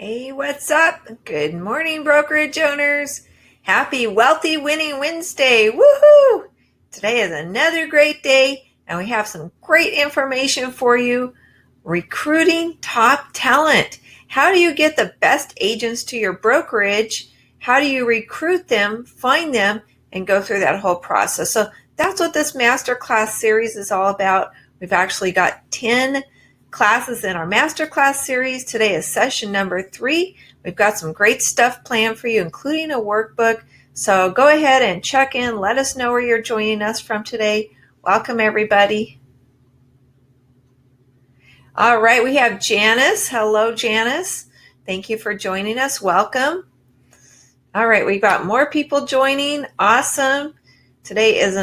Hey, what's up? Good morning, brokerage owners. Happy Wealthy Winning Wednesday. Woohoo! Today is another great day, and we have some great information for you. Recruiting top talent. How do you get the best agents to your brokerage? How do you recruit them, find them, and go through that whole process? So that's what this masterclass series is all about. We've actually got 10 classes in our masterclass series. Today is session number 3. We've got some great stuff planned for you, including a workbook. So go ahead and check in. Let us know where you're joining us from today. Welcome, everybody. All right, we have Janice. Hello, Janice. Thank you for joining us. Welcome. All right, we've got more people joining. Awesome. Today is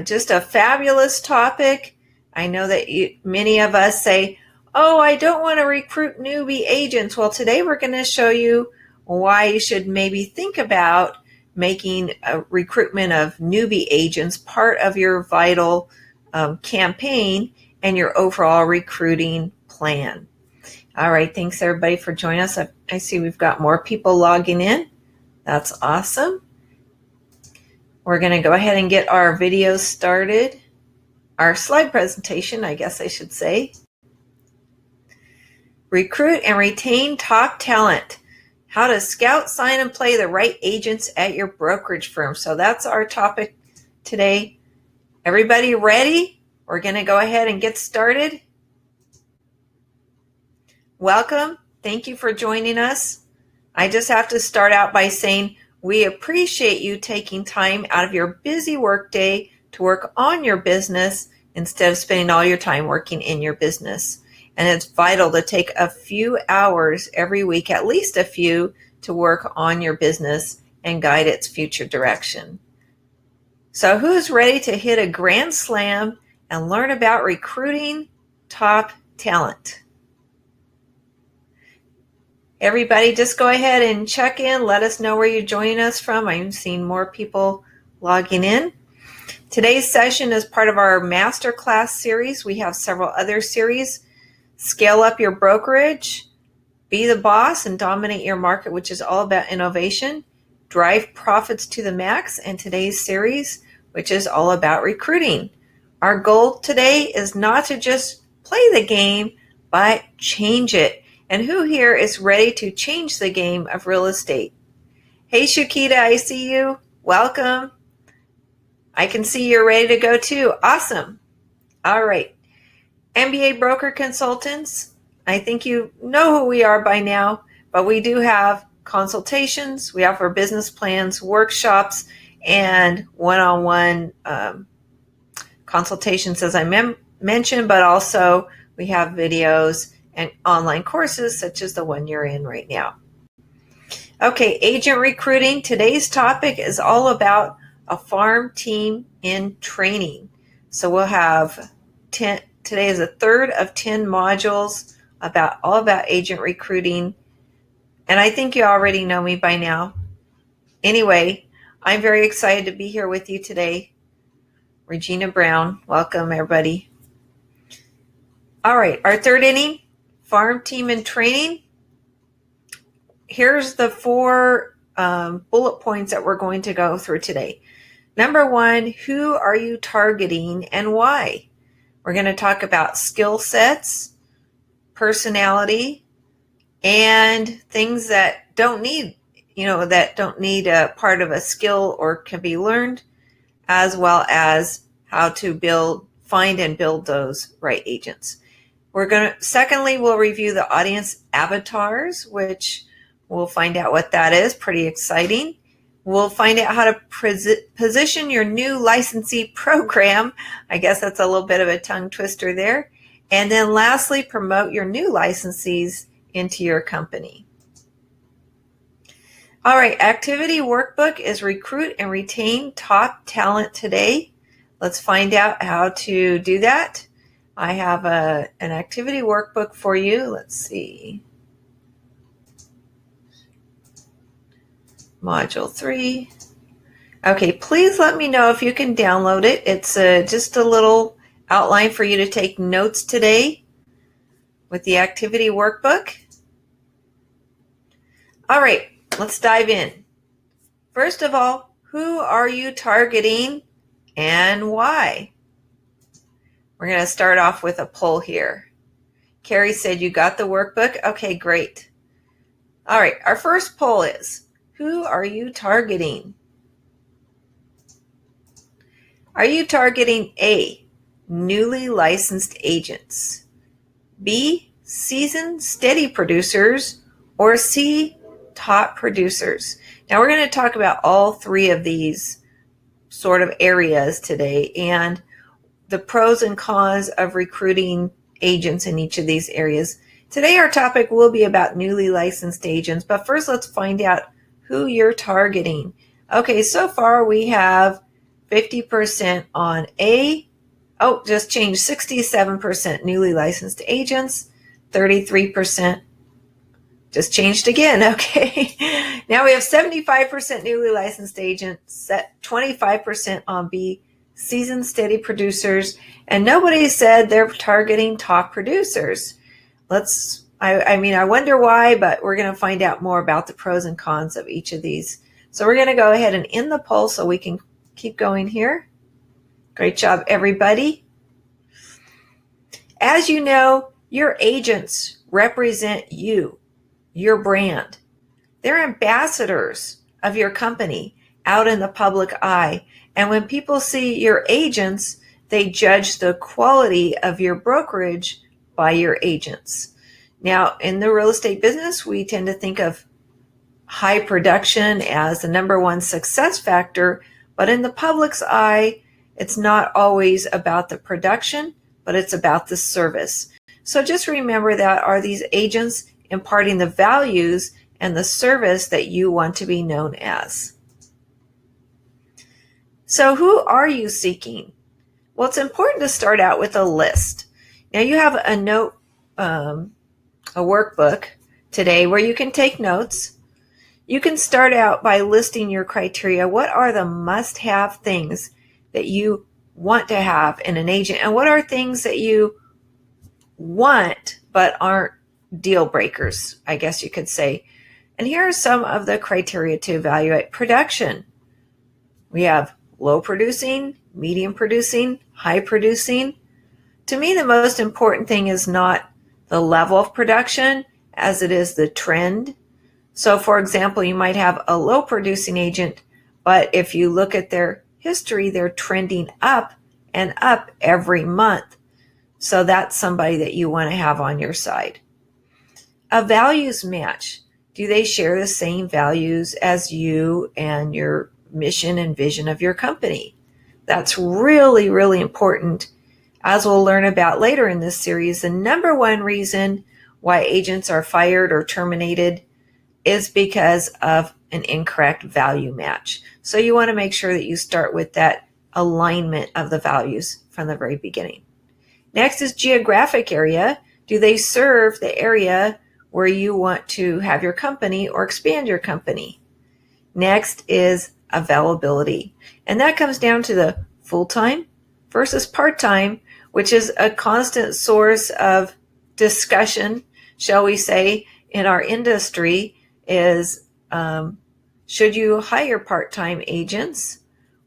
just a fabulous topic. I know that many of us say, oh, I don't want to recruit newbie agents. Well, today we're going to show you why you should maybe think about making a recruitment of newbie agents part of your vital campaign and your overall recruiting plan. All right, thanks everybody for joining us. I see we've got more people logging in. That's awesome. We're going to go ahead and get our video started. Our slide presentation, I guess I should say. Recruit and retain top talent. How to scout, sign, and play the right agents at your brokerage firm. So that's our topic today. Everybody ready? We're going to go ahead and get started. Welcome. Thank you for joining us. I just have to start out by saying we appreciate you taking time out of your busy workday to work on your business instead of spending all your time working in your business. And it's vital to take a few hours every week, at least a few, to work on your business and guide its future direction. So who's ready to hit a grand slam and learn about recruiting top talent? Everybody just go ahead and check in. Let us know where you're joining us from. I'm seeing more people logging in. Today's session is part of our masterclass series. We have several other series. Scale up your brokerage, be the boss and dominate your market, which is all about innovation, drive profits to the max, and today's series, which is all about recruiting. Our goal today is not to just play the game, but change it. And who here is ready to change the game of real estate? Hey, Shakita, I see you. Welcome. I can see you're ready to go too. Awesome. All right. MBA broker consultants. I think you know who we are by now, but we do have consultations. We offer business plans, workshops, and one-on-one consultations, as I mentioned, but also we have videos and online courses such as the one you're in right now. Okay, agent recruiting. Today's topic is all about a farm team in training. So we'll have today is a third of 10 modules all about agent recruiting. And I think you already know me by now. Anyway, I'm very excited to be here with you today. Regina Brown, welcome everybody. All right, our third inning, farm team in training. Here's the 4 bullet points that we're going to go through today. Number 1, who are you targeting and why? We're going to talk about skill sets, personality, and things that don't need a part of a skill or can be learned, as well as how to find and build those right agents. Secondly, we'll review the audience avatars, which we'll find out what that is. Pretty exciting. We'll find out how to position your new licensee program. I guess that's a little bit of a tongue twister there. And then lastly, promote your new licensees into your company. All right, activity workbook is recruit and retain top talent today. Let's find out how to do that. I have an activity workbook for you. Let's see. Module 3. Okay, please let me know if you can download it. It's just a little outline for you to take notes today with the activity workbook. All right, let's dive in. First of all, who are you targeting and why? We're going to start off with a poll here. Carrie said you got the workbook. Okay, great. All right, our first poll is, who are you targeting? Are you targeting A, newly licensed agents, B, seasoned steady producers, or C, top producers? Now we're going to talk about all three of these sort of areas today and the pros and cons of recruiting agents in each of these areas. Today our topic will be about newly licensed agents, but first let's find out who you're targeting. Okay, so far we have 50% on A. Oh, just changed, 67% newly licensed agents, 33% just changed again. Okay. Now we have 75% newly licensed agents, set 25% on B, seasoned steady producers, and nobody said they're targeting top producers. I wonder why, but we're going to find out more about the pros and cons of each of these. So we're going to go ahead and end the poll so we can keep going here. Great job, everybody. As you know, your agents represent you, your brand. They're ambassadors of your company out in the public eye. And when people see your agents, they judge the quality of your brokerage by your agents. Now, in the real estate business, we tend to think of high production as the number one success factor, but in the public's eye, it's not always about the production, but it's about the service. So just remember that are these agents imparting the values and the service that you want to be known as. So who are you seeking? Well, it's important to start out with a list. Now you have a note, a workbook today where you can take notes. You can start out by listing your criteria. What are the must-have things that you want to have in an agent? And what are things that you want but aren't deal breakers, I guess you could say. And here are some of the criteria to evaluate production. We have low producing, medium producing, high producing. To me, the most important thing is not the level of production as it is the trend. So for example, you might have a low producing agent, but if you look at their history, they're trending up and up every month. So that's somebody that you want to have on your side. A values match. Do they share the same values as you and your mission and vision of your company? That's really, really important. As we'll learn about later in this series, the number one reason why agents are fired or terminated is because of an incorrect value match. So you want to make sure that you start with that alignment of the values from the very beginning. Next is geographic area. Do they serve the area where you want to have your company or expand your company? Next is availability. And that comes down to the full-time versus part-time, which is a constant source of discussion, shall we say, in our industry is should you hire part-time agents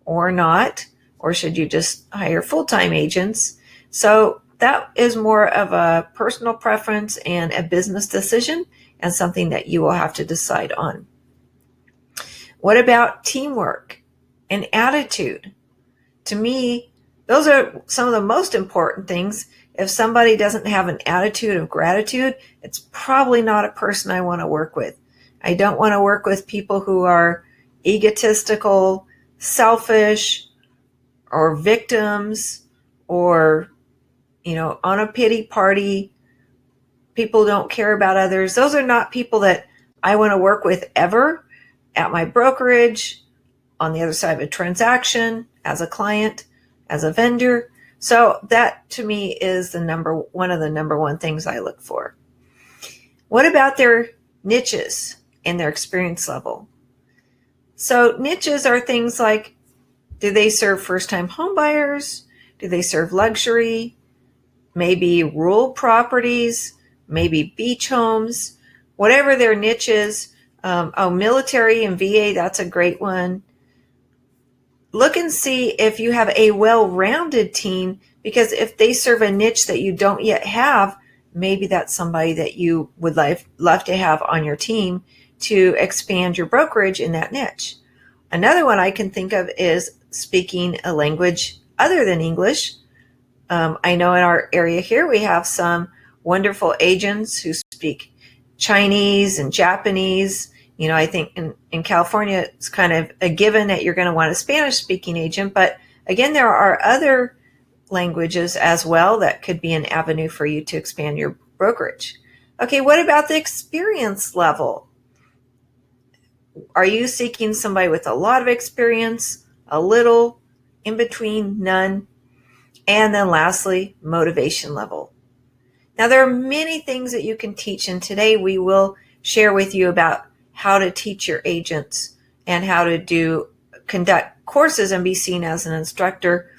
or not? Or should you just hire full-time agents? So that is more of a personal preference and a business decision and something that you will have to decide on. What about teamwork and attitude? To me, those are some of the most important things. If somebody doesn't have an attitude of gratitude, it's probably not a person I want to work with. I don't want to work with people who are egotistical, selfish, or victims, or on a pity party. People don't care about others. Those are not people that I want to work with ever at my brokerage, on the other side of a transaction, as a client, as a vendor. So that to me is one of the number one things I look for. What about their niches and their experience level? So niches are things like, do they serve first-time home buyers? Do they serve luxury? Maybe rural properties, maybe beach homes, whatever their niche is, Military and VA, that's a great one. Look and see if you have a well-rounded team, because if they serve a niche that you don't yet have, maybe that's somebody that you would love to have on your team to expand your brokerage in that niche. Another one I can think of is speaking a language other than English. I know in our area here we have some wonderful agents who speak Chinese and Japanese. I think in California, it's kind of a given that you're going to want a Spanish-speaking agent. But again, there are other languages as well that could be an avenue for you to expand your brokerage. Okay, what about the experience level? Are you seeking somebody with a lot of experience, a little, in between, none? And then lastly, motivation level. Now, there are many things that you can teach, and today we will share with you about how to teach your agents and how to conduct courses and be seen as an instructor.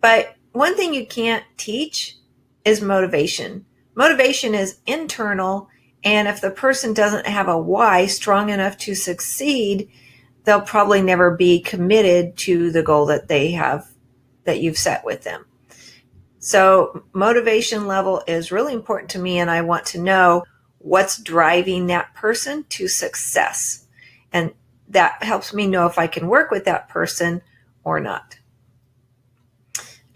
But one thing you can't teach is motivation. Motivation is internal, and if the person doesn't have a why strong enough to succeed, they'll probably never be committed to the goal that you've set with them. So motivation level is really important to me, and I want to know what's driving that person to success. And that helps me know if I can work with that person or not.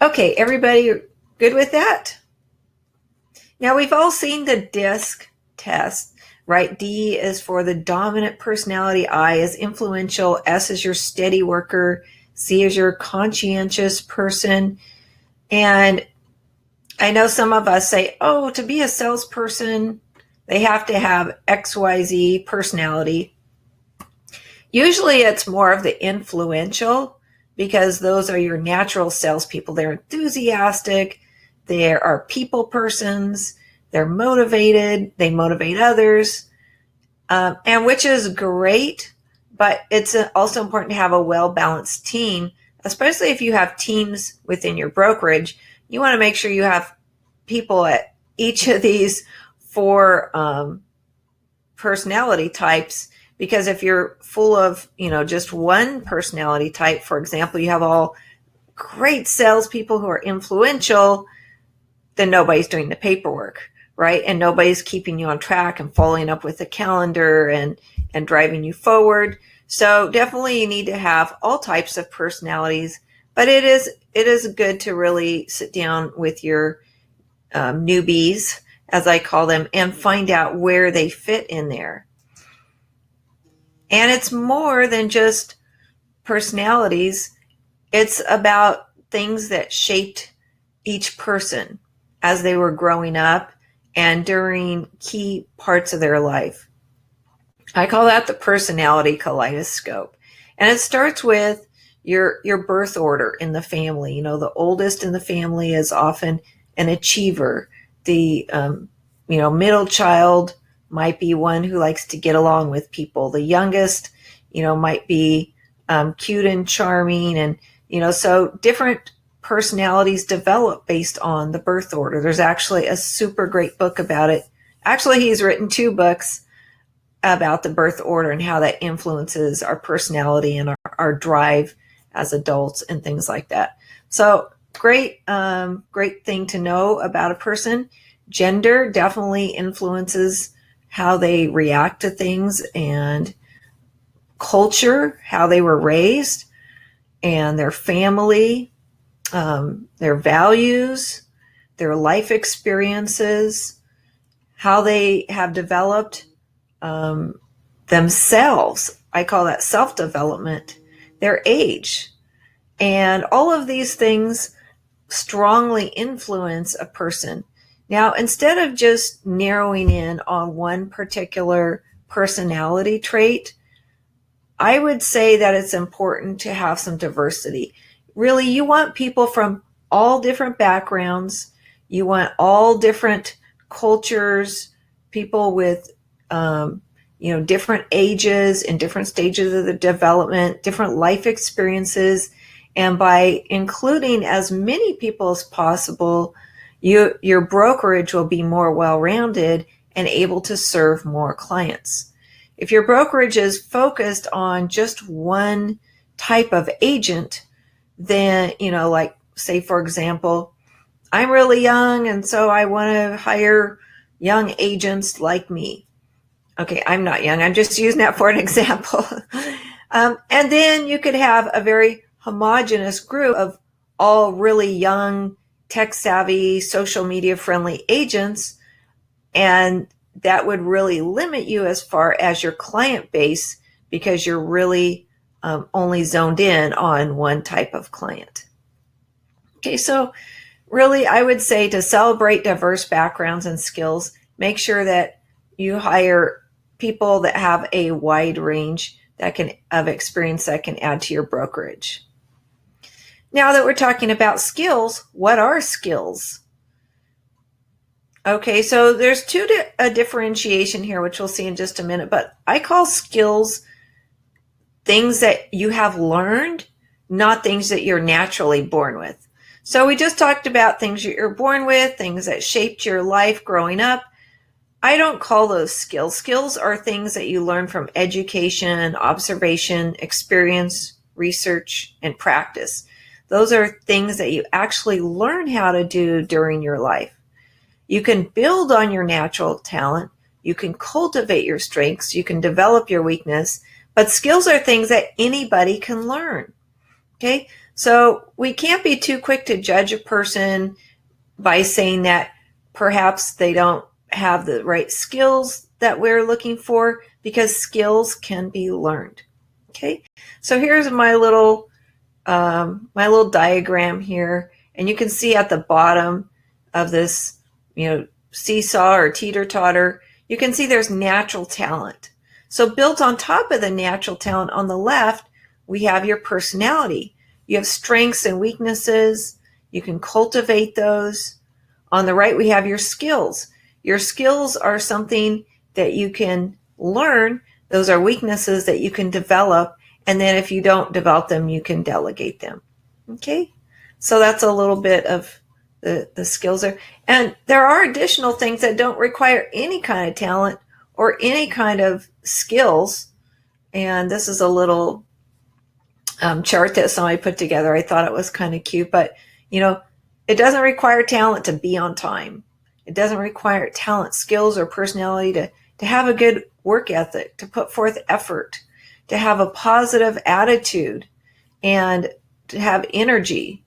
Okay, everybody good with that? Now, we've all seen the DISC test, right? D is for the dominant personality, I is influential, S is your steady worker, C is your conscientious person. And I know some of us say, oh, to be a salesperson, they have to have XYZ personality. Usually it's more of the influential, because those are your natural salespeople. They're enthusiastic, they are people persons, they're motivated, they motivate others, and which is great, but it's also important to have a well-balanced team, especially if you have teams within your brokerage. You want to make sure you have people at each of these four personality types, because if you're full of, just one personality type, for example, you have all great salespeople who are influential, then nobody's doing the paperwork, right? And nobody's keeping you on track and following up with the calendar and driving you forward. So definitely you need to have all types of personalities, but it is good to really sit down with your newbies, as I call them, and find out where they fit in there. And it's more than just personalities. It's about things that shaped each person as they were growing up and during key parts of their life. I call that the personality kaleidoscope. And it starts with your birth order in the family. The oldest in the family is often an achiever. The middle child might be one who likes to get along with people. The youngest, might be cute and charming. And, so different personalities develop based on the birth order. There's actually a super great book about it. Actually, he's written 2 books about the birth order and how that influences our personality and our drive as adults and things like that. So great thing to know about a person. Gender definitely influences how they react to things, and culture, how they were raised, and their family, their values, their life experiences, how they have developed themselves. I call that self-development, their age. And all of these things strongly influence a person. Now, instead of just narrowing in on one particular personality trait, I would say that it's important to have some diversity. Really, you want people from all different backgrounds. You want all different cultures, people with, different ages and different stages of the development, different life experiences. And by including as many people as possible, your brokerage will be more well-rounded and able to serve more clients. If your brokerage is focused on just one type of agent, then, like say, for example, I'm really young and so I want to hire young agents like me. Okay, I'm not young. I'm just using that for an example. And then you could have a very homogenous group of all really young, tech-savvy, social media-friendly agents, and that would really limit you as far as your client base because you're really only zoned in on one type of client. Okay, so really, I would say to celebrate diverse backgrounds and skills, make sure that you hire people that have a wide range of experience that can add to your brokerage. Now that we're talking about skills, what are skills? Okay, so there's a differentiation here, which we'll see in just a minute, but I call skills things that you have learned, not things that you're naturally born with. So we just talked about things that you're born with, things that shaped your life growing up. I don't call those skills. Skills are things that you learn from education, observation, experience, research, and practice. Those are things that you actually learn how to do during your life. You can build on your natural talent. You can cultivate your strengths. You can develop your weakness. But skills are things that anybody can learn. Okay? So we can't be too quick to judge a person by saying that perhaps they don't have the right skills that we're looking for, because skills can be learned. Okay, so here's my little diagram here, and you can see at the bottom of this, seesaw or teeter-totter, you can see there's natural talent. So built on top of the natural talent on the left, we have your personality. You have strengths and weaknesses. You can cultivate those. On the right, we have your skills. Your skills are something that you can learn. Those are weaknesses that you can develop. And then if you don't develop them, you can delegate them. Okay? So that's a little bit of the skills there. And there are additional things that don't require any kind of talent or any kind of skills. And this is a little chart that somebody put together. I thought it was kind of cute, but it doesn't require talent to be on time. It doesn't require talent, skills, or personality to have a good work ethic, to put forth effort, to have a positive attitude, and to have energy,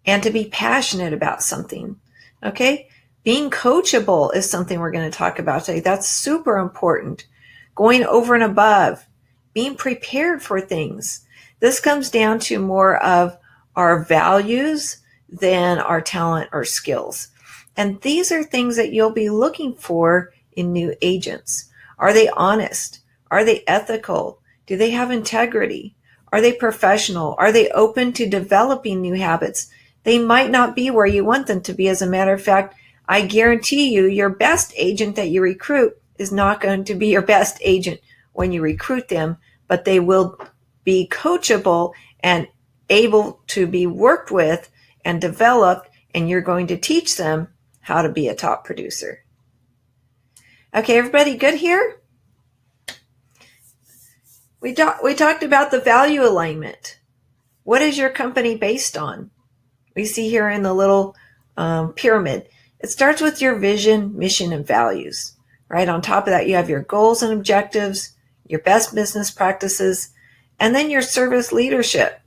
and to be passionate about something. Okay? Being coachable is something we're going to talk about today. That's super important. Going over and above, being prepared for things. This comes down to more of our values than our talent or skills. And these are things that you'll be looking for in new agents. Are they honest? Are they ethical? Do they have integrity? Are they professional? Are they open to developing new habits? They might not be where you want them to be. As a matter of fact, I guarantee you, your best agent that you recruit is not going to be your best agent when you recruit them, but they will be coachable and able to be worked with and developed, and you're going to teach them how to be a top producer. Okay, everybody good here? We talked about the value alignment. What is your company based on? We see here in the little pyramid. It starts with your vision, mission, and values. Right on top of that, you have your goals and objectives, your best business practices, and then your service leadership.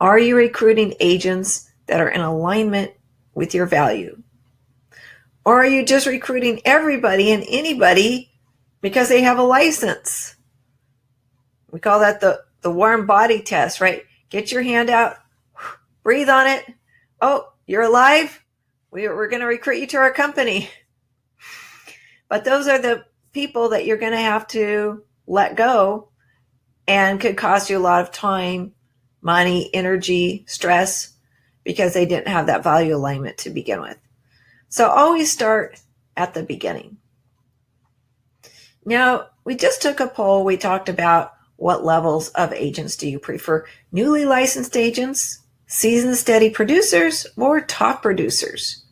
Are you recruiting agents that are in alignment with your value? Or are you just recruiting everybody and anybody because they have a license? We call that the warm body test, right? Get your hand out, breathe on it. Oh, you're alive? We're going to recruit you to our company. But those are the people that you're going to have to let go, and could cost you a lot of time, money, energy, stress, because they didn't have that value alignment to begin with. So always start at the beginning. Now, we just took a poll. We talked about what levels of agents do you prefer? Newly licensed agents, seasoned steady producers, or top producers?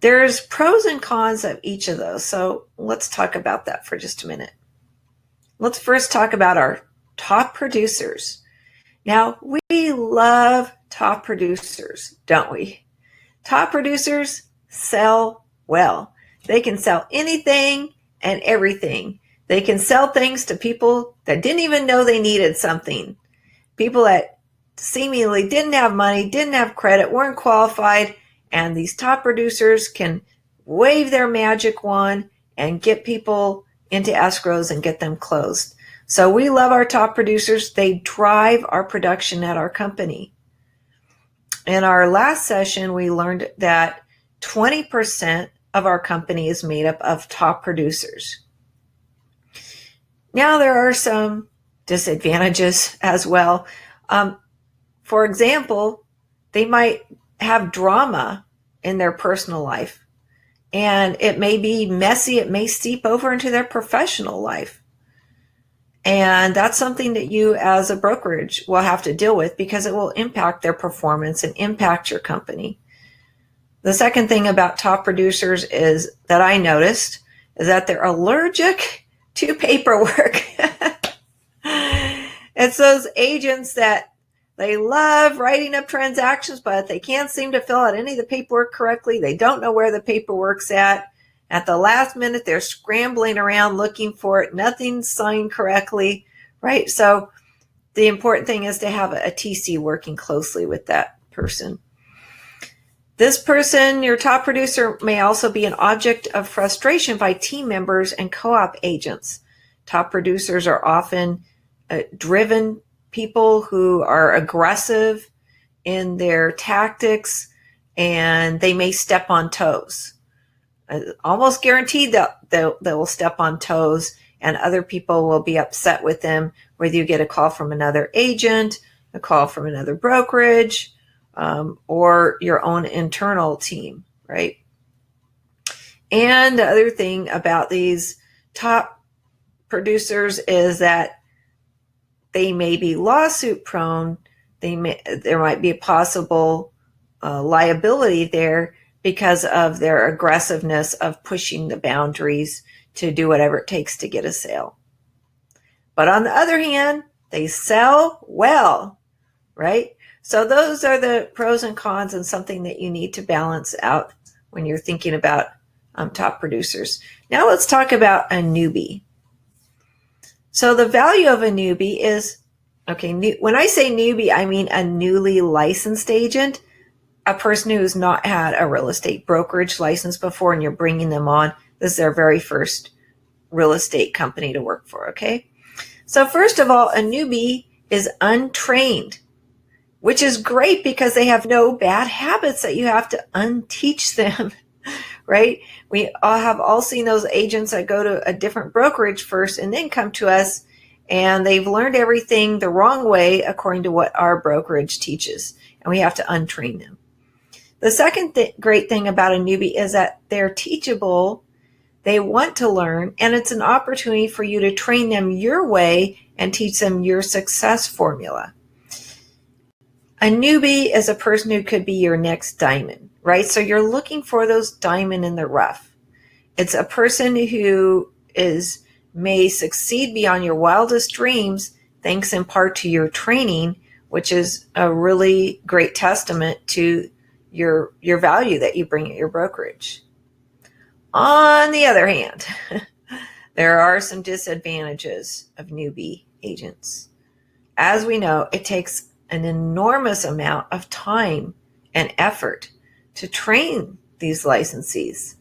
There's pros and cons of each of those. So let's talk about that for just a minute. Let's first talk about our top producers. Now, we love top producers, don't we? Top producers sell well. They can sell anything and everything. They can sell things to people that didn't even know they needed something. People that seemingly didn't have money, didn't have credit, weren't qualified, and these top producers can wave their magic wand and get people into escrows and get them closed. So we love our top producers. They drive our production at our company. In our last session, we learned that 20% of our company is made up of top producers. Now, there are some disadvantages as well. For example, they might have drama in their personal life, and it may be messy. It may seep over into their professional life. And that's something that you as a brokerage will have to deal with because it will impact their performance and impact your company. The second thing about top producers is that I noticed is that they're allergic to paperwork. It's those agents that they love writing up transactions, but they can't seem to fill out any of the paperwork correctly. They don't know where the paperwork's at. At the last minute, they're scrambling around looking for it. Nothing's signed correctly, right? So the important thing is to have a TC working closely with that person. This person, your top producer, may also be an object of frustration by team members and co-op agents. Top producers are often driven people who are aggressive in their tactics, and they may step on toes. Almost guaranteed that they will step on toes, and other people will be upset with them, whether you get a call from another agent, a call from another brokerage, or your own internal team, right? And the other thing about these top producers is that they may be lawsuit prone. There might be a possible liability there because of their aggressiveness of pushing the boundaries to do whatever it takes to get a sale. But on the other hand, they sell well, right? So those are the pros and cons, and something that you need to balance out when you're thinking about top producers. Now let's talk about a newbie. So the value of a newbie is, when I say newbie, I mean a newly licensed agent, a person who's not had a real estate brokerage license before, and you're bringing them on. This is their very first real estate company to work for, okay? So first of all, a newbie is untrained, which is great because they have no bad habits that you have to unteach them, right? We have all seen those agents that go to a different brokerage first and then come to us, and they've learned everything the wrong way according to what our brokerage teaches, and we have to untrain them. The second great thing about a newbie is that they're teachable, they want to learn, and it's an opportunity for you to train them your way and teach them your success formula. A newbie is a person who could be your next diamond, right? So you're looking for those diamond in the rough. It's a person who may succeed beyond your wildest dreams, thanks in part to your training, which is a really great testament to your value that you bring at your brokerage. On the other hand, there are some disadvantages of newbie agents. As we know, it takes an enormous amount of time and effort to train these licensees.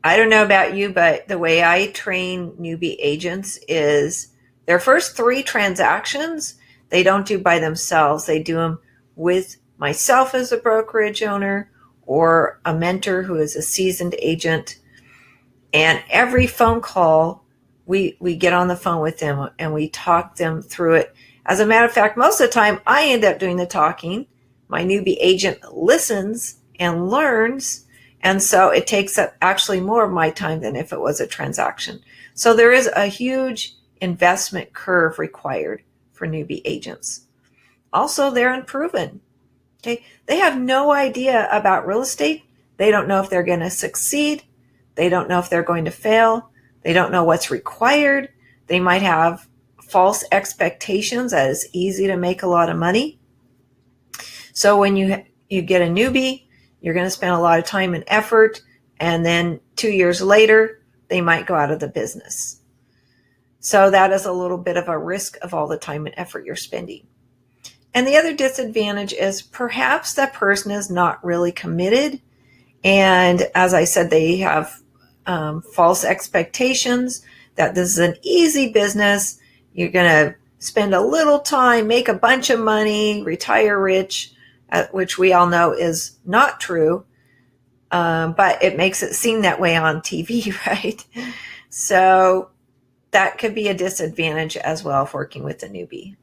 I don't know about you, but the way I train newbie agents is their first 3 transactions, they don't do by themselves. They do them with myself as a brokerage owner or a mentor who is a seasoned agent. And every phone call, we get on the phone with them and we talk them through it. As a matter of fact, most of the time I end up doing the talking. My newbie agent listens and learns. And so it takes up actually more of my time than if it was a transaction. So there is a huge investment curve required for newbie agents. Also, they're unproven. Okay, they have no idea about real estate. They don't know if they're going to succeed. They don't know if they're going to fail. They don't know what's required. They might have false expectations that it's easy to make a lot of money. So when you get a newbie, you're going to spend a lot of time and effort, and then 2 years later, they might go out of the business. So that is a little bit of a risk of all the time and effort you're spending. And the other disadvantage is perhaps that person is not really committed. And as I said, they have false expectations that this is an easy business. You're going to spend a little time, make a bunch of money, retire rich, which we all know is not true. But it makes it seem that way on TV, right? So that could be a disadvantage as well if working with a newbie.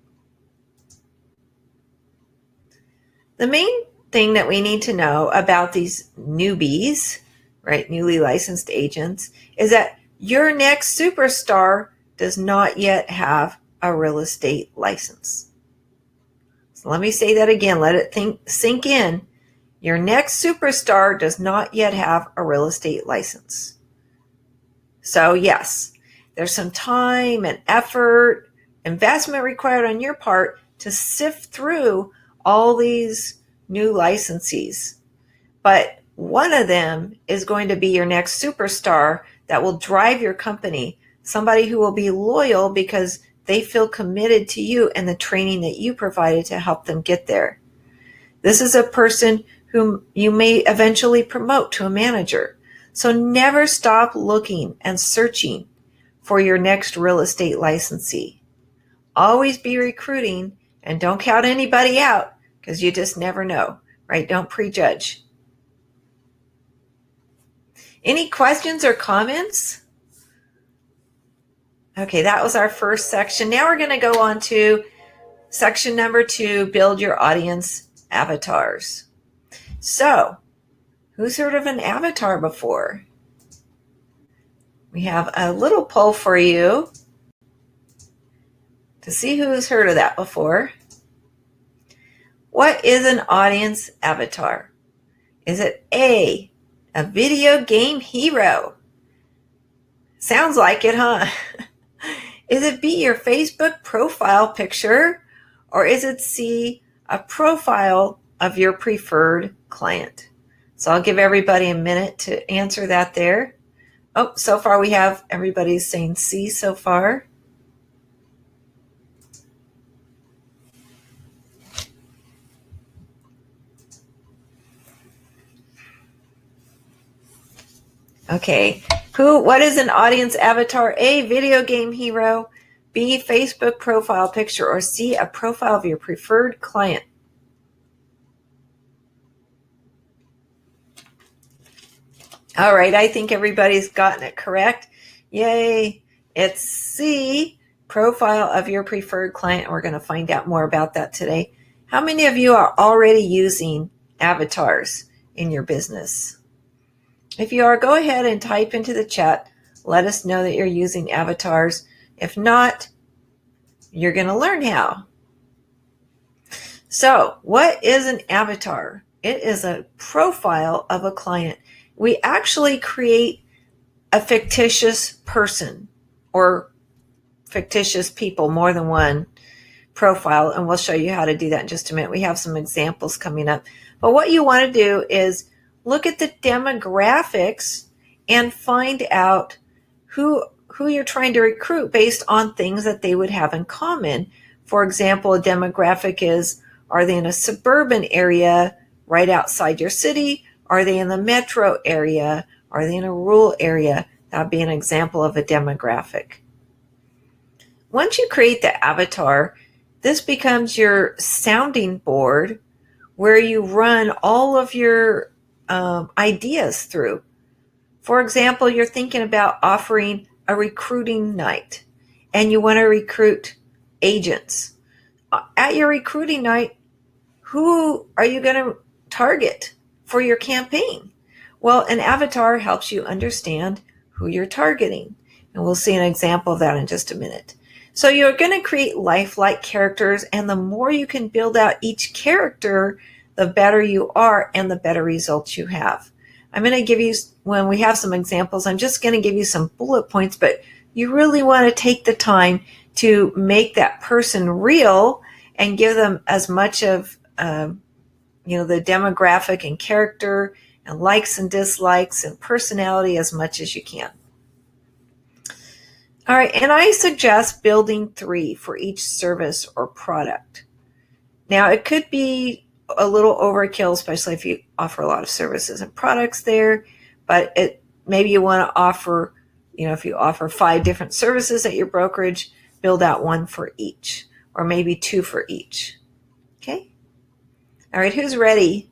The main thing that we need to know about these newbies, right, newly licensed agents, is that your next superstar does not yet have a real estate license. So let me say that again. Let it sink in. Your next superstar does not yet have a real estate license. So yes, there's some time and effort, investment required on your part to sift through all these new licensees. But one of them is going to be your next superstar that will drive your company, somebody who will be loyal because they feel committed to you and the training that you provided to help them get there. This is a person whom you may eventually promote to a manager. So never stop looking and searching for your next real estate licensee. Always be recruiting, and don't count anybody out because you just never know, right? Don't prejudge. Any questions or comments? Okay, that was our first section. Now we're going to go on to section number 2, build your audience avatars. So, who's heard of an avatar before? We have a little poll for you to see who's heard of that before. What is an audience avatar? Is it A, a video game hero? Sounds like it, huh? Is it B, your Facebook profile picture? Or is it C, a profile of your preferred client? So I'll give everybody a minute to answer that there. Oh, so far we have everybody's saying C so far. Okay, what is an audience avatar? A, video game hero, B, Facebook profile picture, or C, a profile of your preferred client? All right, I think everybody's gotten it correct. Yay, it's C, profile of your preferred client. We're going to find out more about that today. How many of you are already using avatars in your business? If you are, go ahead and type into the chat. Let us know that you're using avatars. If not, you're going to learn how. So, what is an avatar? It is a profile of a client. We actually create a fictitious person or fictitious people, more than one profile, and we'll show you how to do that in just a minute. We have some examples coming up. But what you want to do is look at the demographics and find out who you're trying to recruit based on things that they would have in common. For example, a demographic is, are they in a suburban area right outside your city? Are they in the metro area? Are they in a rural area? That would be an example of a demographic. Once you create the avatar, this becomes your sounding board where you run all of your ideas through. For example, you're thinking about offering a recruiting night and you want to recruit agents. At your recruiting night, who are you going to target for your campaign? Well, an avatar helps you understand who you're targeting. And we'll see an example of that in just a minute. So you're going to create lifelike characters, and the more you can build out each character, the better you are and the better results you have. I'm going to give you, when we have some examples, I'm just going to give you some bullet points, but you really want to take the time to make that person real and give them as much of the demographic and character and likes and dislikes and personality as much as you can. All right, and I suggest building 3 for each service or product. Now, it could be a little overkill, especially if you offer a lot of services and products there, but maybe you want to offer, if you offer 5 different services at your brokerage, build out 1 for each, or maybe 2 for each. Okay? All right, who's ready?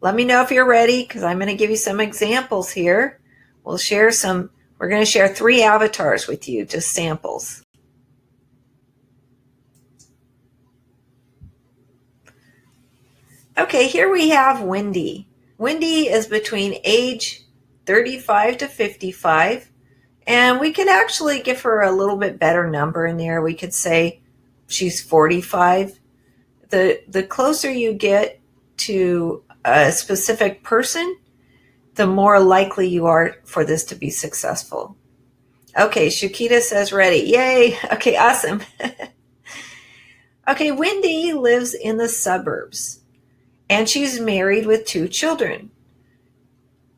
Let me know if you're ready, because I'm going to give you some examples here. We're going to share 3 avatars with you, just samples. Okay, here we have Wendy. Wendy is between age 35 to 55, and we could actually give her a little bit better number in there. We could say she's 45. The closer you get to a specific person, the more likely you are for this to be successful. Okay, Shakita says ready. Yay. Okay, awesome. Okay, Wendy lives in the suburbs, and she's married with 2 children.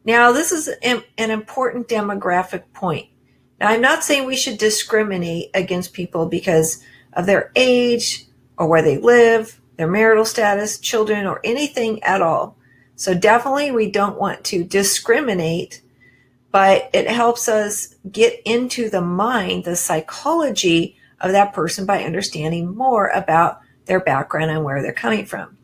Now, this is an important demographic point. Now, I'm not saying we should discriminate against people because of their age or where they live, their marital status, children, or anything at all. So definitely we don't want to discriminate, but it helps us get into the mind, the psychology of that person by understanding more about their background and where they're coming from.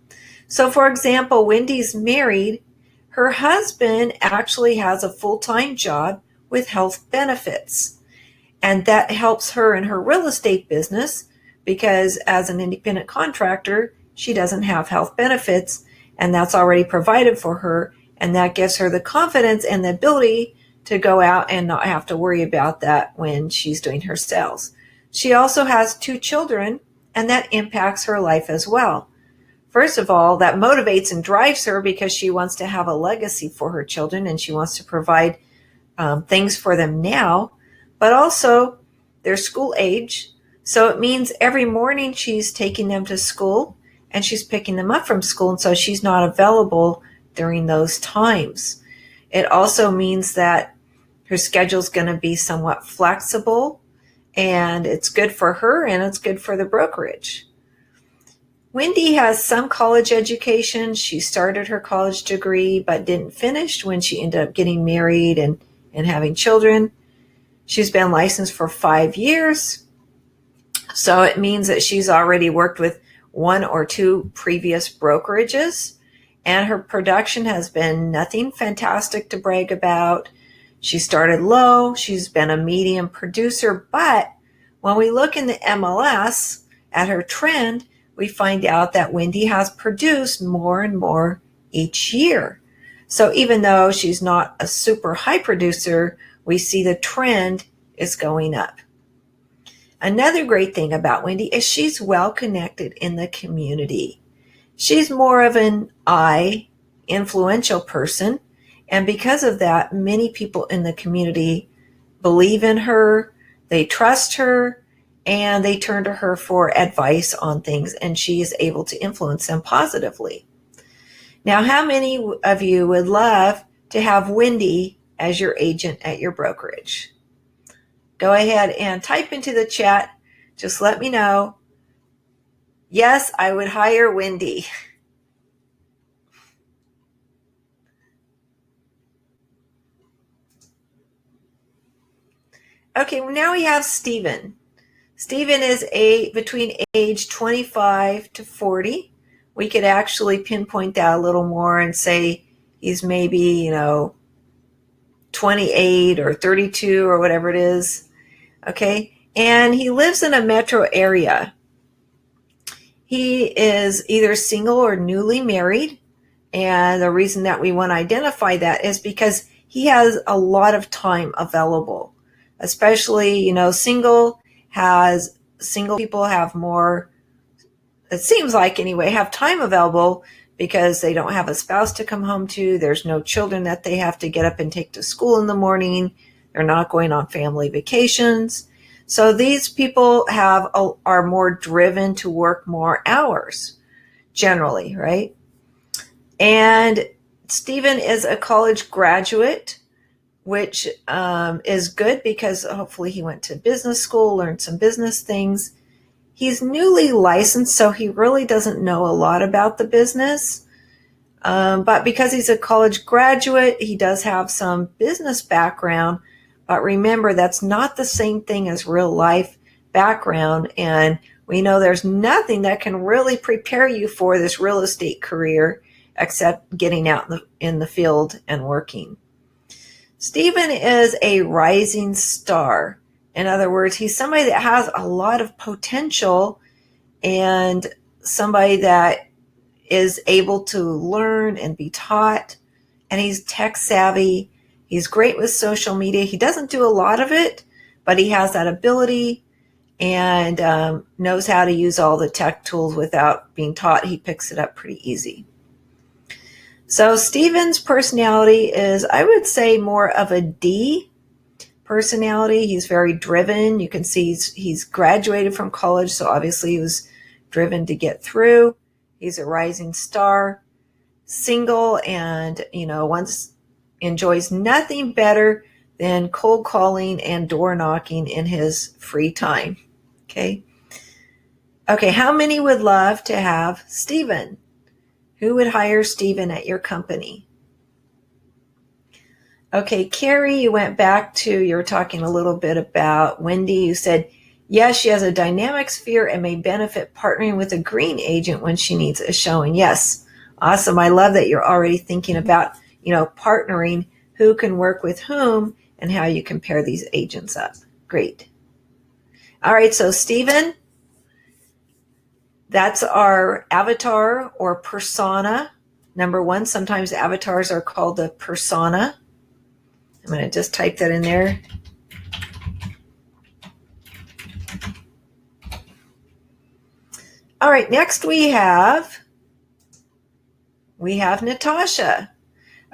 So for example, Wendy's married. Her husband actually has a full-time job with health benefits, and that helps her in her real estate business because as an independent contractor, she doesn't have health benefits, and that's already provided for her, and that gives her the confidence and the ability to go out and not have to worry about that when she's doing her sales. She also has 2 children, and that impacts her life as well. First of all, that motivates and drives her because she wants to have a legacy for her children, and she wants to provide things for them now, but also they're school age. So it means every morning she's taking them to school and she's picking them up from school, and so she's not available during those times. It also means that her schedule is going to be somewhat flexible, and it's good for her and it's good for the brokerage. Wendy has some college education. She started her college degree but didn't finish when she ended up getting married and having children. She's been licensed for 5 years. So it means that she's already worked with 1 or 2 previous brokerages, and her production has been nothing fantastic to brag about. She started low. She's been a medium producer, but when we look in the MLS at her trend, we find out that Wendy has produced more and more each year. So even though she's not a super high producer, we see the trend is going up. Another great thing about Wendy is she's well connected in the community. She's more of an influential person, and because of that, many people in the community believe in her, they trust her, and they turn to her for advice on things, and she is able to influence them positively. Now, how many of you would love to have Wendy as your agent at your brokerage? Go ahead and type into the chat. Just let me know. Yes, I would hire Wendy. Okay, well, now we have Stephen. Stephen is between age 25 to 40. We could actually pinpoint that a little more and say he's maybe, 28 or 32 or whatever it is. Okay, and he lives in a metro area. He is either single or newly married, and the reason that we want to identify that is because he has a lot of time available, especially, single people have more, it seems like anyway, have time available because they don't have a spouse to come home to. There's no children that they have to get up and take to school in the morning. They're not going on family vacations. So these people are more driven to work more hours generally, right? And Stephen is a college graduate, which is good because hopefully he went to business school, learned some business things. He's newly licensed, so he really doesn't know a lot about the business. But because he's a college graduate, he does have some business background. But remember, that's not the same thing as real life background. And we know there's nothing that can really prepare you for this real estate career except getting out in the field and working. Stephen is a rising star. In other words, he's somebody that has a lot of potential and somebody that is able to learn and be taught. And he's tech savvy. He's great with social media. He doesn't do a lot of it, but he has that ability and knows how to use all the tech tools without being taught. He picks it up pretty easy. So Stephen's personality is, I would say, more of a D personality. He's very driven. You can see he's graduated from college, so obviously he was driven to get through. He's a rising star, single, and enjoys nothing better than cold calling and door knocking in his free time. Okay, how many would love to have Stephen? Who would hire Stephen at your company? Okay, Carrie, you went back to, you were talking a little bit about Wendy. You said, yes, she has a dynamic sphere and may benefit partnering with a green agent when she needs a showing. Yes, awesome. I love that you're already thinking about, partnering, who can work with whom and how you can pair these agents up. Great. All right, so Stephen, that's our avatar or persona. Number one, sometimes avatars are called the persona. I'm going to just type that in there. All right, next we have Natasha.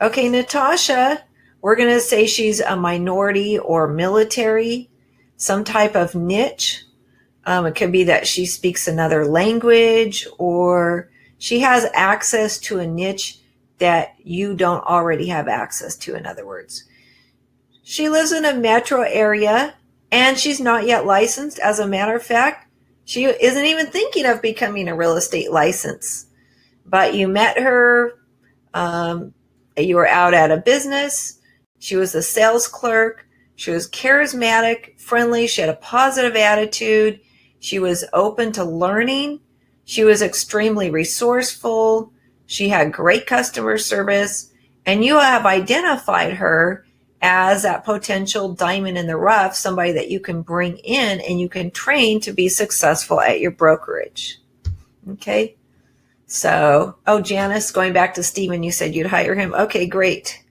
Okay, Natasha, we're going to say she's a minority or military, some type of niche. It could be that she speaks another language or she has access to a niche that you don't already have access to, in other words. She lives in a metro area and she's not yet licensed. As a matter of fact, she isn't even thinking of becoming a real estate license. But you met her, you were out at a business. She was a sales clerk. She was charismatic, friendly. She had a positive attitude. She was open to learning. She was extremely resourceful. She had great customer service. And you have identified her as that potential diamond in the rough, somebody that you can bring in and you can train to be successful at your brokerage. Okay. So, Janice, going back to Stephen, you said you'd hire him. Okay, great.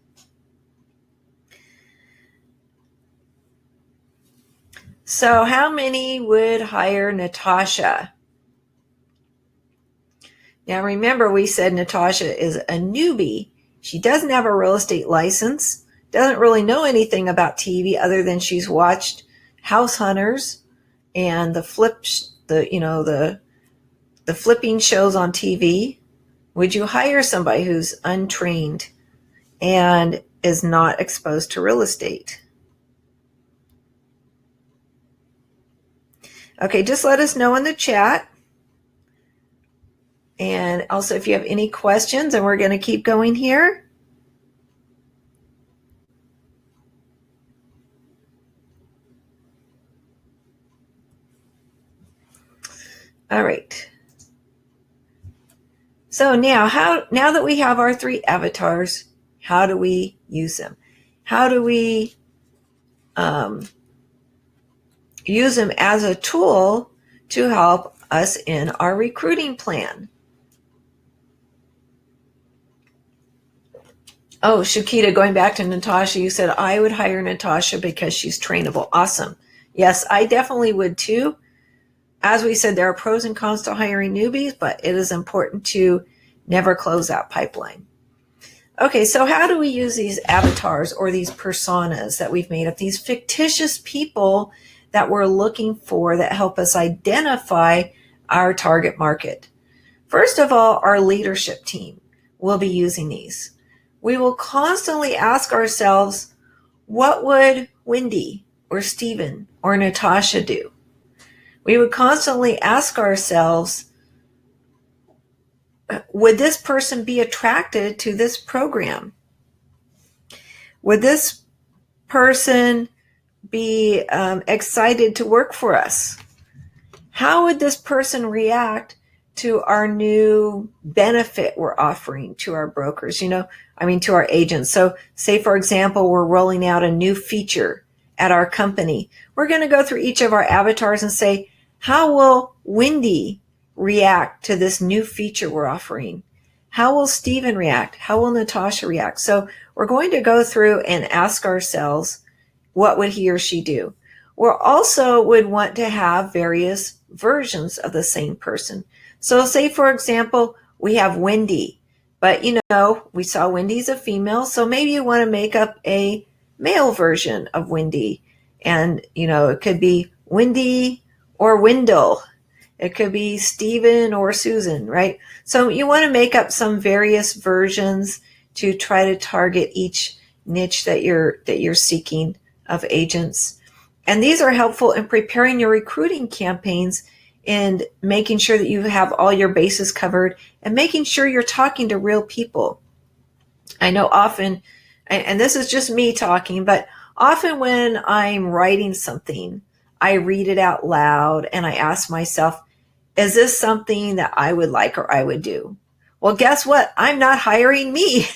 So how many would hire Natasha? Now, remember, we said Natasha is a newbie. She doesn't have a real estate license, doesn't really know anything about TV other than she's watched House Hunters and the flipping shows on TV. Would you hire somebody who's untrained and is not exposed to real estate? Okay, just let us know in the chat. And also if you have any questions, and we're going to keep going here. All right. So now that we have our three avatars, how do we use them? How do we use them as a tool to help us in our recruiting plan? Oh, Shakita, going back to Natasha, you said, I would hire Natasha because she's trainable. Awesome. Yes, I definitely would too. As we said, there are pros and cons to hiring newbies, but it is important to never close that pipeline. Okay, so how do we use these avatars or these personas that we've made up, these fictitious people that we're looking for that help us identify our target market? First of all, our leadership team will be using these. We will constantly ask ourselves, what would Wendy or Stephen or Natasha do? We would constantly ask ourselves, would this person be attracted to this program? Would this person be excited to work for us? How would this person react to our new benefit we're offering to our brokers, to our agents? So say, for example, we're rolling out a new feature at our company. We're going to go through each of our avatars and say, how will Wendy react to this new feature we're offering? How will Stephen react? How will Natasha react? So we're going to go through and ask ourselves, what would he or she do? We also would want to have various versions of the same person. So say, for example, we have Wendy, but we saw Wendy's a female, so maybe you want to make up a male version of Wendy. And, it could be Wendy or Wendell. It could be Stephen or Susan, right? So you want to make up some various versions to try to target each niche that you're seeking of agents. And these are helpful in preparing your recruiting campaigns and making sure that you have all your bases covered and making sure you're talking to real people. I know often, and this is just me talking, but often when I'm writing something, I read it out loud and I ask myself, is this something that I would like or I would do? Well, guess what? I'm not hiring me.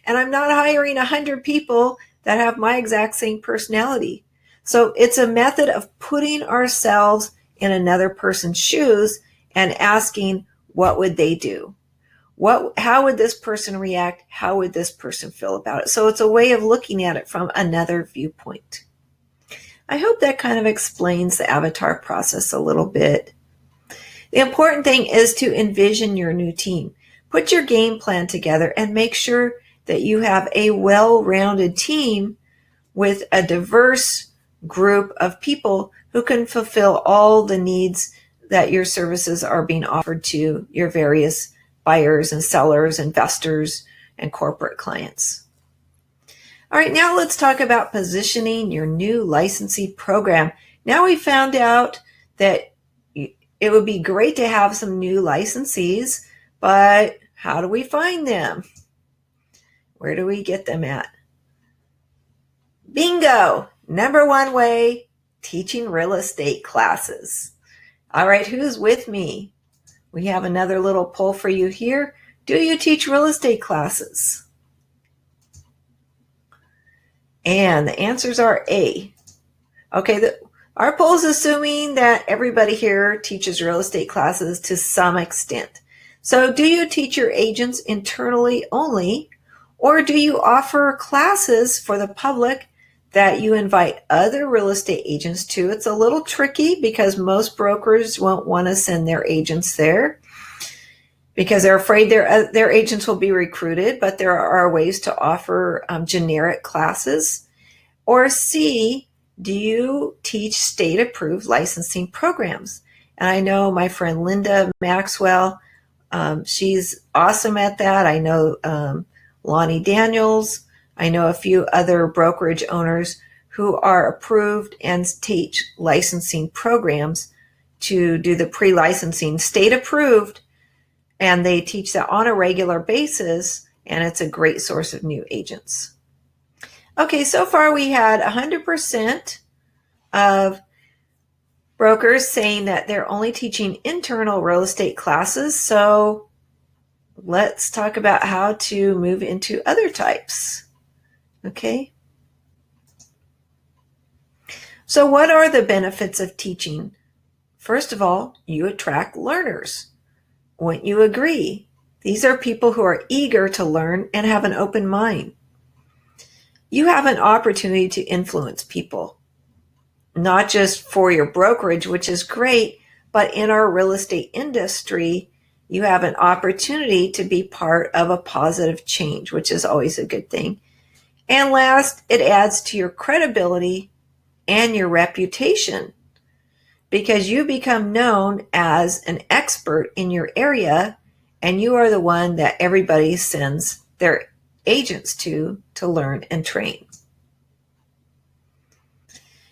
And I'm not hiring 100 people that have my exact same personality. So it's a method of putting ourselves in another person's shoes and asking, what would they do? How would this person react? How would this person feel about it? So it's a way of looking at it from another viewpoint. I hope that kind of explains the avatar process a little bit. The important thing is to envision your new team. Put your game plan together and make sure that you have a well-rounded team with a diverse group of people who can fulfill all the needs that your services are being offered to your various buyers and sellers, investors, and corporate clients. All right, now let's talk about positioning your new licensee program. Now we found out that it would be great to have some new licensees, but how do we find them? Where do we get them at? Bingo! Number one way, teaching real estate classes. All right, who's with me? We have another little poll for you here. Do you teach real estate classes? And the answers are A. Okay, our poll is assuming that everybody here teaches real estate classes to some extent. So do you teach your agents internally only, or do you offer classes for the public that you invite other real estate agents to? It's a little tricky because most brokers won't want to send their agents there because they're afraid their agents will be recruited, but there are ways to offer generic classes. Or C, do you teach state-approved licensing programs? And I know my friend Linda Maxwell, she's awesome at that. I know Lonnie Daniels. I know a few other brokerage owners who are approved and teach licensing programs to do the pre-licensing, state-approved, and they teach that on a regular basis, and it's a great source of new agents. Okay, so far we had 100% of brokers saying that they're only teaching internal real estate classes. So let's talk about how to move into other types. Okay. So what are the benefits of teaching? First of all, you attract learners. Wouldn't you agree? These are people who are eager to learn and have an open mind. You have an opportunity to influence people, not just for your brokerage, which is great, but in our real estate industry, you have an opportunity to be part of a positive change, which is always a good thing. And last, it adds to your credibility and your reputation because you become known as an expert in your area, and you are the one that everybody sends their agents to learn and train.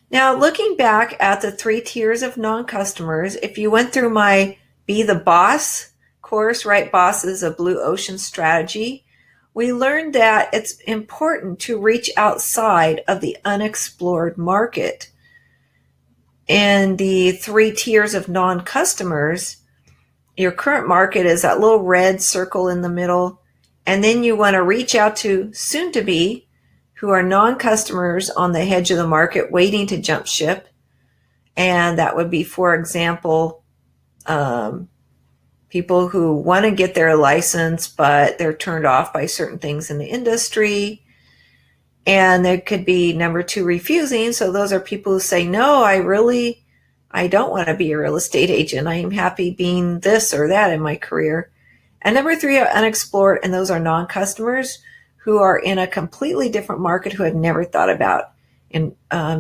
Now, looking back at the 3 tiers of non-customers, if you went through my Be the Boss course, right? Boss is a blue ocean strategy. We learned that it's important to reach outside of the unexplored market. In the 3 tiers of non-customers, your current market is that little red circle in the middle, and then you want to reach out to soon-to-be who are non-customers on the edge of the market waiting to jump ship. And that would be, for example, people who want to get their license, but they're turned off by certain things in the industry. And there could be number 2, refusing. So those are people who say, no, I don't want to be a real estate agent. I am happy being this or that in my career. And number 3 are unexplored, and those are non-customers who are in a completely different market, who had never thought about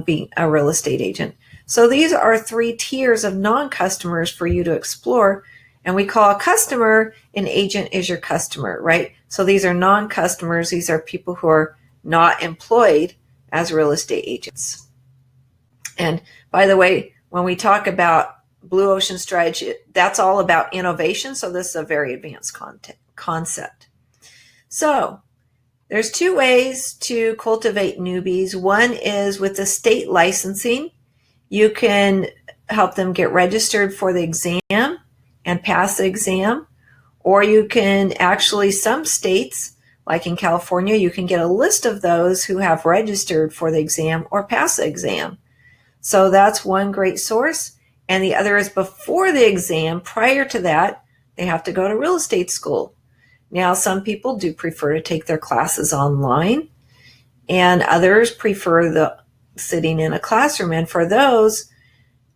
being a real estate agent. So these are 3 tiers of non-customers for you to explore. And we call a customer an agent is your customer, right? So these are non-customers. These are people who are not employed as real estate agents. And by the way, when we talk about blue ocean strategy, that's all about innovation. So this is a very advanced concept. So there's 2 ways to cultivate newbies. One is with the state licensing. You can help them get registered for the exam and pass the exam. Or you can actually, some states, like in California, you can get a list of those who have registered for the exam or pass the exam. So that's one great source. And the other is before the exam. Prior to that, they have to go to real estate school. Now, some people do prefer to take their classes online, and others prefer the sitting in a classroom. And for those,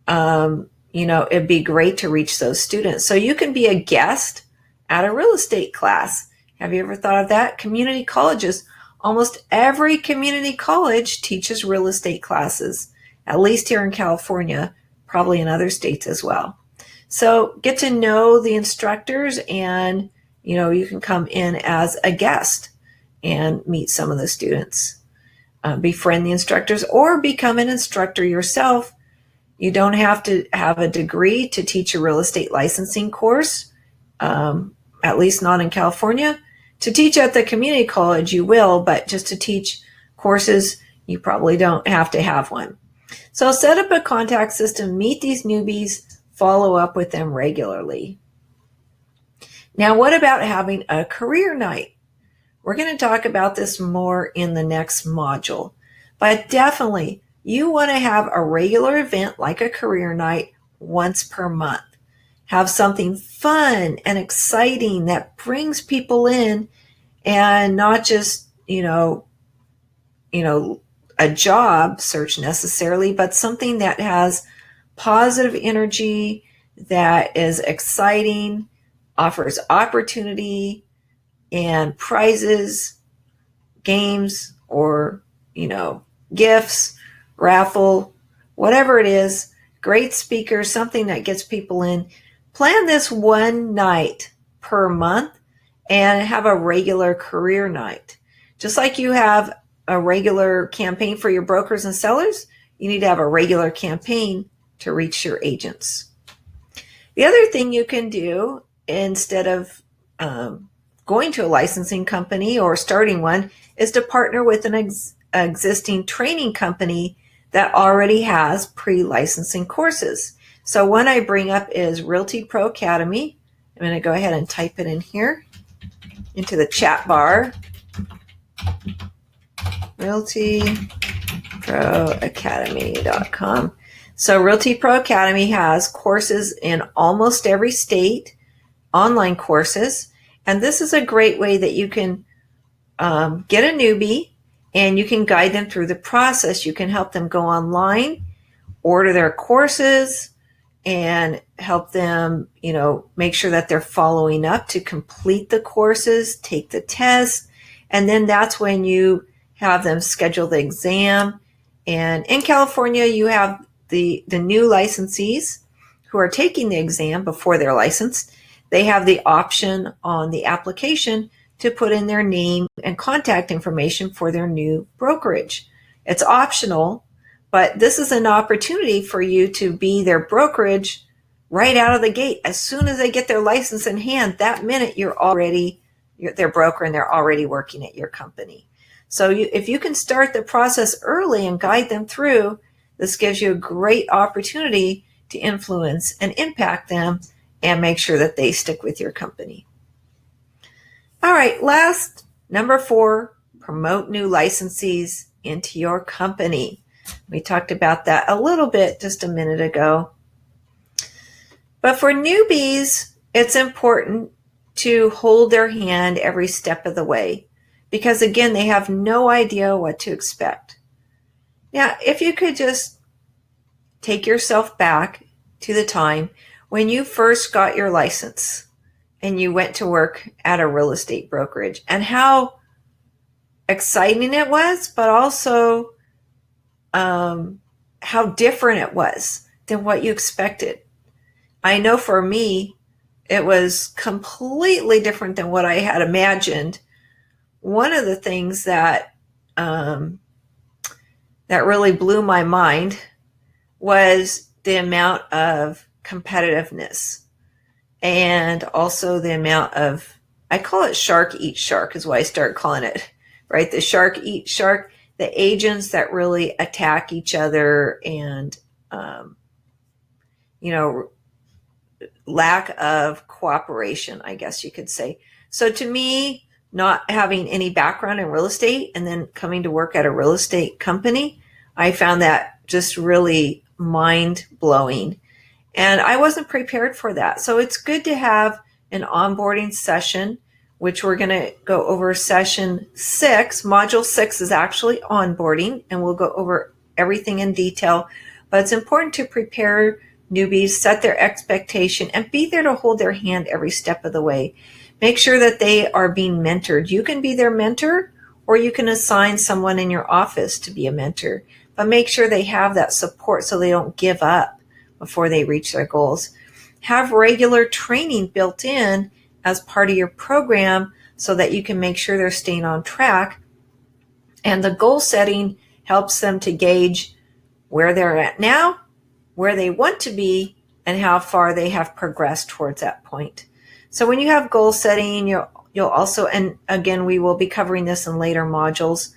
it'd be great to reach those students. So you can be a guest at a real estate class. Have you ever thought of that? Community colleges. Almost every community college teaches real estate classes, at least here in California, probably in other states as well. So get to know the instructors, and you can come in as a guest and meet some of the students, befriend the instructors, or become an instructor yourself. You don't have to have a degree to teach a real estate licensing course, at least not in California. To teach at the community college, you will, but just to teach courses, you probably don't have to have one. So set up a contact system, meet these newbies, follow up with them regularly. Now, what about having a career night? We're going to talk about this more in the next module, but definitely you want to have a regular event like a career night once per month. Have something fun and exciting that brings people in, and not just, a job search necessarily, but something that has positive energy, that is exciting, offers opportunity and prizes, games, or, gifts, raffle, whatever it is, great speaker, something that gets people in. Plan this one night per month and have a regular career night. Just like you have a regular campaign for your brokers and sellers, you need to have a regular campaign to reach your agents. The other thing you can do, instead of going to a licensing company or starting one, is to partner with an existing training company that already has pre-licensing courses. So one I bring up is Realty Pro Academy. I'm going to go ahead and type it in here into the chat bar. RealtyProAcademy.com. So Realty Pro Academy has courses in almost every state, online courses. And this is a great way that you can get a newbie, and you can guide them through the process. You can help them go online, order their courses, and help them, make sure that they're following up to complete the courses, take the test. And then that's when you have them schedule the exam. And in California, you have the new licensees who are taking the exam before they're licensed. They have the option on the application to put in their name and contact information for their new brokerage. It's optional, but this is an opportunity for you to be their brokerage right out of the gate. As soon as they get their license in hand, that minute you're their broker and they're already working at your company. So if you can start the process early and guide them through, this gives you a great opportunity to influence and impact them and make sure that they stick with your company. All right, last, number 4, promote new licensees into your company. We talked about that a little bit just a minute ago. But for newbies, it's important to hold their hand every step of the way because, again, they have no idea what to expect. Now, if you could just take yourself back to the time when you first got your license and you went to work at a real estate brokerage and how exciting it was, but also how different it was than what you expected. I know for me, it was completely different than what I had imagined. One of the things that really blew my mind was the amount of competitiveness and also the amount of, I call it shark eat shark is what I started calling it, right? The shark eat shark, the agents that really attack each other and, lack of cooperation, I guess you could say. So to me, not having any background in real estate and then coming to work at a real estate company, I found that just really mind-blowing. And I wasn't prepared for that. So it's good to have an onboarding session, which we're going to go over session 6. Module 6 is actually onboarding, and we'll go over everything in detail. But it's important to prepare newbies, set their expectation, and be there to hold their hand every step of the way. Make sure that they are being mentored. You can be their mentor, or you can assign someone in your office to be a mentor. But make sure they have that support so they don't give up before they reach their goals. Have regular training built in as part of your program so that you can make sure they're staying on track. And the goal setting helps them to gauge where they're at now, where they want to be, and how far they have progressed towards that point. So when you have goal setting, you'll also, and again, we will be covering this in later modules,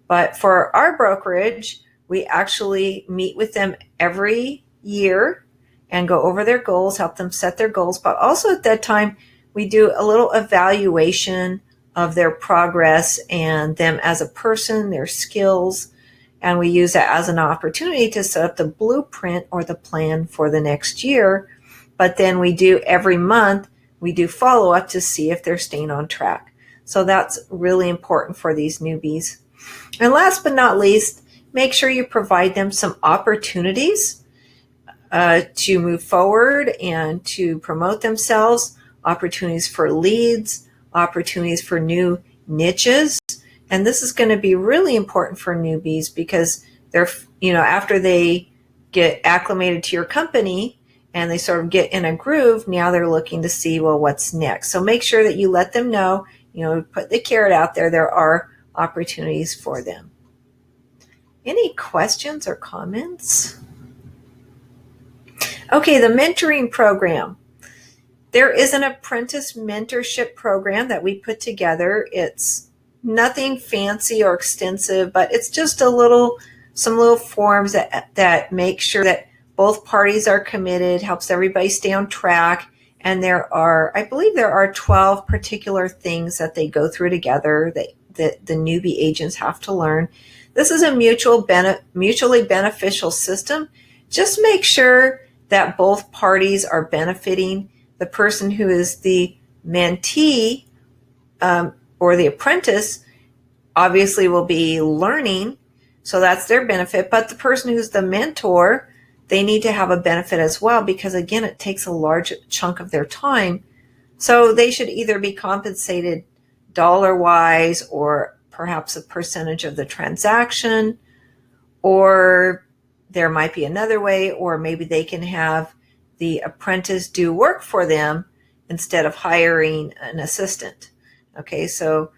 but for our brokerage, we actually meet with them every year and go over their goals, help them set their goals. But also at that time, we do a little evaluation of their progress and them as a person, their skills. And we use that as an opportunity to set up the blueprint or the plan for the next year. But then we do every month, we do follow up to see if they're staying on track. So that's really important for these newbies. And last but not least, make sure you provide them some opportunities to move forward and to promote themselves, opportunities for leads, opportunities for new niches. And this is going to be really important for newbies because they're, after they get acclimated to your company and they sort of get in a groove, now they're looking to see, well, what's next? So make sure that you let them know, put the carrot out there. There are opportunities for them. Any questions or comments? Okay, the mentoring program. There is an apprentice mentorship program that we put together. It's nothing fancy or extensive, but it's just some little forms that make sure that both parties are committed, helps everybody stay on track. And I believe there are 12 particular things that they go through together that the newbie agents have to learn. This is a mutually beneficial system. Just make sure that both parties are benefiting. The person who is the mentee or the apprentice obviously will be learning, so that's their benefit. But the person who's the mentor they need to have a benefit as well, because again, it takes a large chunk of their time. So they should either be compensated dollar-wise, or perhaps a percentage of the transaction, or there might be another way, or maybe they can have the apprentice do work for them instead of hiring an assistant. Okay, so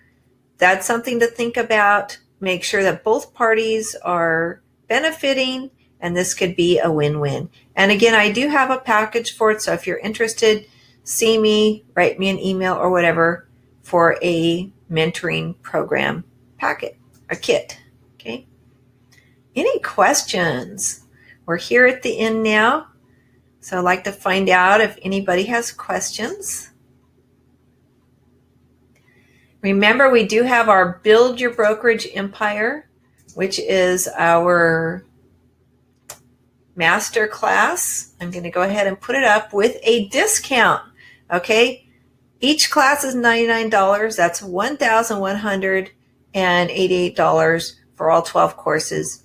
that's something to think about. Make sure that both parties are benefiting, and this could be a win-win. And again, I do have a package for it, so if you're interested, see me, write me an email or whatever for a mentoring program packet, a kit. Okay. Any questions? We're here at the end now, so I'd like to find out if anybody has questions. Remember, we do have our Build Your Brokerage Empire, which is our master class. I'm going to go ahead and put it up with a discount. Okay, each class is $99. That's $1,188 for all 12 courses.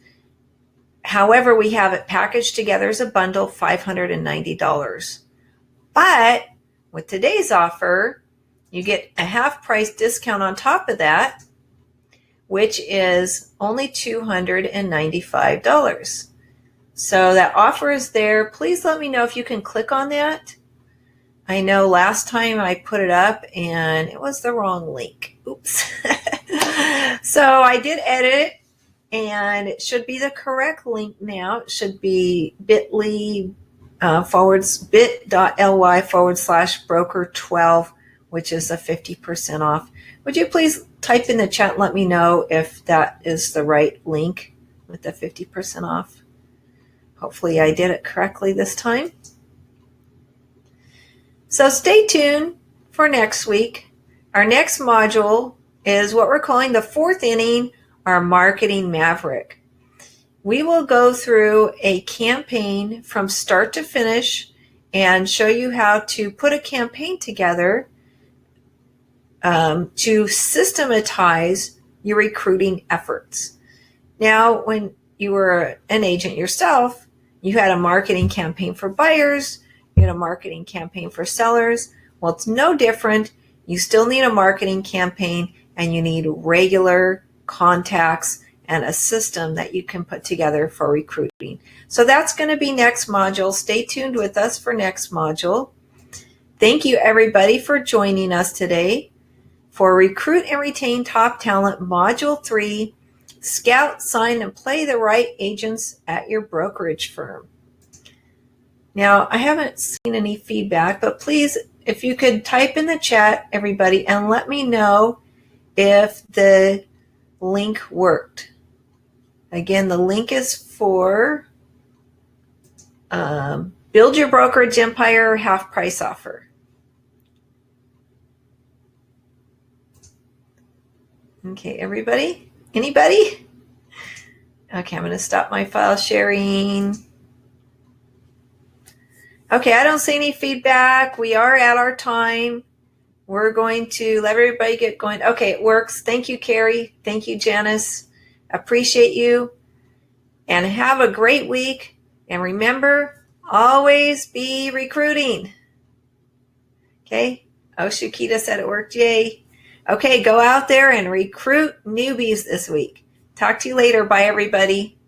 However, we have it packaged together as a bundle, $590. But with today's offer, you get a half price discount on top of that, which is only $295. So that offer is there. Please let me know if you can click on that. I know last time I put it up and it was the wrong link. Oops. So I did edit it, and it should be the correct link now. It should be bit.ly bit.ly/broker12, which is a 50% off. Would you please type in the chat and let me know if that is the right link with the 50% off? Hopefully I did it correctly this time. So stay tuned for next week. Our next module is what we're calling the fourth inning, our marketing maverick. We will go through a campaign from start to finish and show you how to put a campaign together to systematize your recruiting efforts. Now, when you were an agent yourself, you had a marketing campaign for buyers, you had a marketing campaign for sellers. Well, it's no different. You still need a marketing campaign, and you need regular contacts and a system that you can put together for recruiting. So that's going to be next module. Stay tuned with us for next module. Thank you, everybody, for joining us today for Recruit and Retain Top Talent Module 3, Scout, Sign, and Play the Right Agents at Your Brokerage Firm. Now, I haven't seen any feedback, but please, if you could type in the chat, everybody, and let me know if the link worked. Again, the link is for Build Your Brokerage Empire half price offer. Okay, everybody? Anybody? Okay, I'm going to stop my file sharing. Okay, I don't see any feedback. We are at our time. We're going to let everybody get going. Okay, it works. Thank you, Carrie. Thank you, Janice. Appreciate you. And have a great week. And remember, always be recruiting. Okay? Oh, Shakita said it worked. Yay. Okay, go out there and recruit newbies this week. Talk to you later. Bye, everybody.